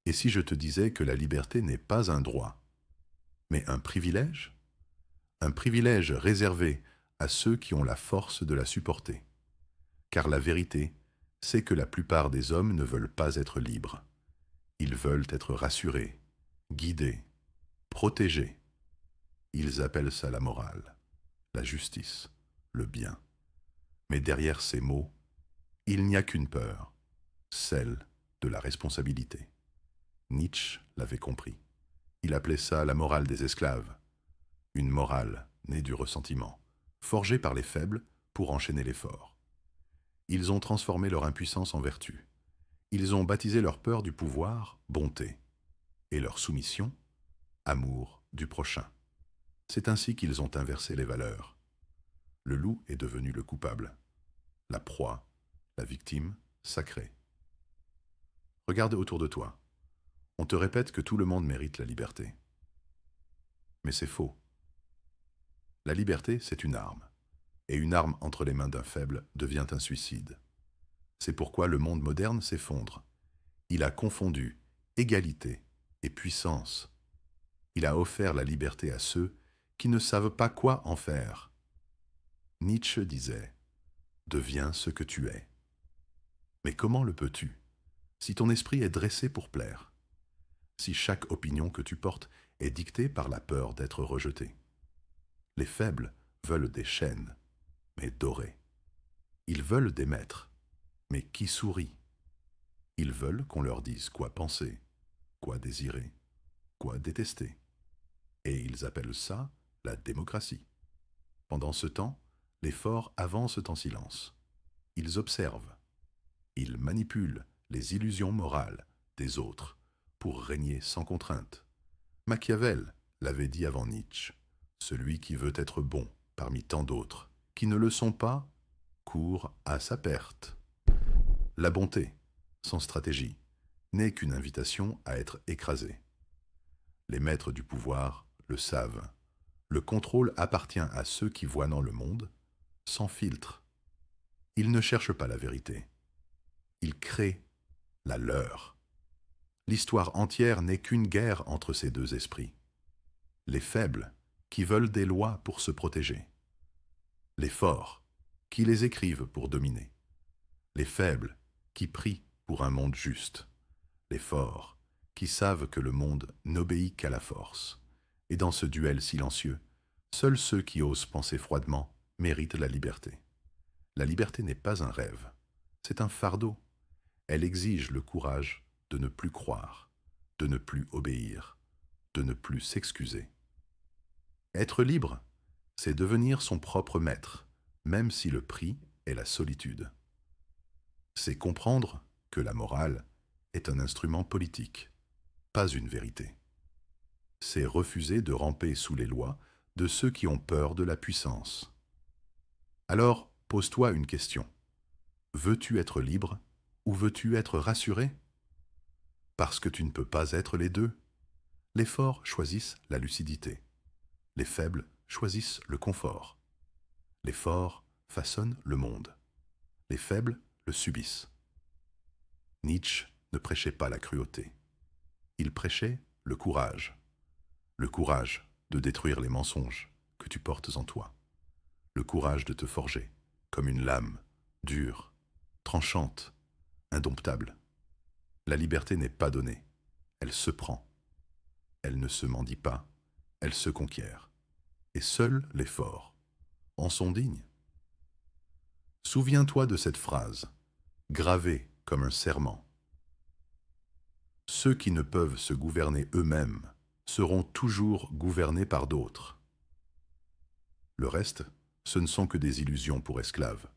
Et si je te disais que la liberté n'est pas un droit, mais un privilège? Un privilège réservé à ceux qui ont la force de la supporter. Car la vérité, c'est que la plupart des hommes ne veulent pas être libres. Ils veulent être rassurés, guidés, protégés. Ils appellent ça la morale, la justice, le bien. Mais derrière ces mots, il n'y a qu'une peur, celle de la responsabilité. Nietzsche l'avait compris. Il appelait ça la morale des esclaves. Une morale née du ressentiment, forgée par les faibles pour enchaîner les forts. Ils ont transformé leur impuissance en vertu. Ils ont baptisé leur peur du pouvoir bonté et leur soumission amour du prochain. C'est ainsi qu'ils ont inversé les valeurs. Le loup est devenu le coupable, la proie, la victime sacrée. Regarde autour de toi. On te répète que tout le monde mérite la liberté. Mais c'est faux. La liberté, c'est une arme. Et une arme entre les mains d'un faible devient un suicide. C'est pourquoi le monde moderne s'effondre. Il a confondu égalité et puissance. Il a offert la liberté à ceux qui ne savent pas quoi en faire. Nietzsche disait « Deviens ce que tu es ». Mais comment le peux-tu, si ton esprit est dressé pour plaire, si chaque opinion que tu portes est dictée par la peur d'être rejeté? Les faibles veulent des chaînes, mais dorées. Ils veulent des maîtres, mais qui sourient. Ils veulent qu'on leur dise quoi penser, quoi désirer, quoi détester. Et ils appellent ça la démocratie. Pendant ce temps, les forts avancent en silence. Ils observent. Ils manipulent les illusions morales des autres pour régner sans contrainte. Machiavel l'avait dit avant Nietzsche. Celui qui veut être bon parmi tant d'autres, qui ne le sont pas, court à sa perte. La bonté, sans stratégie, n'est qu'une invitation à être écrasé. Les maîtres du pouvoir le savent. Le contrôle appartient à ceux qui voient dans le monde, sans filtre. Ils ne cherchent pas la vérité. Ils créent la leur. L'histoire entière n'est qu'une guerre entre ces deux esprits. Les faibles, qui veulent des lois pour se protéger. Les forts, qui les écrivent pour dominer. Les faibles, qui prient pour un monde juste. Les forts, qui savent que le monde n'obéit qu'à la force. Et dans ce duel silencieux, seuls ceux qui osent penser froidement méritent la liberté. La liberté n'est pas un rêve, c'est un fardeau. Elle exige le courage de ne plus croire, de ne plus obéir, de ne plus s'excuser. Être libre, c'est devenir son propre maître, même si le prix est la solitude. C'est comprendre que la morale est un instrument politique, pas une vérité. C'est refuser de ramper sous les lois de ceux qui ont peur de la puissance. Alors, pose-toi une question. Veux-tu être libre ou veux-tu être rassuré? Parce que tu ne peux pas être les deux. Les forts choisissent la lucidité. Les faibles choisissent le confort. Les forts façonnent le monde. Les faibles le subissent. Nietzsche ne prêchait pas la cruauté. Il prêchait le courage. Le courage de détruire les mensonges que tu portes en toi. Le courage de te forger comme une lame, dure, tranchante, indomptable. La liberté n'est pas donnée, elle se prend. Elle ne se mendie pas, elle se conquiert. Et seuls les forts en sont dignes. Souviens-toi de cette phrase, gravée comme un serment. Ceux qui ne peuvent se gouverner eux-mêmes seront toujours gouvernés par d'autres. Le reste, ce ne sont que des illusions pour esclaves.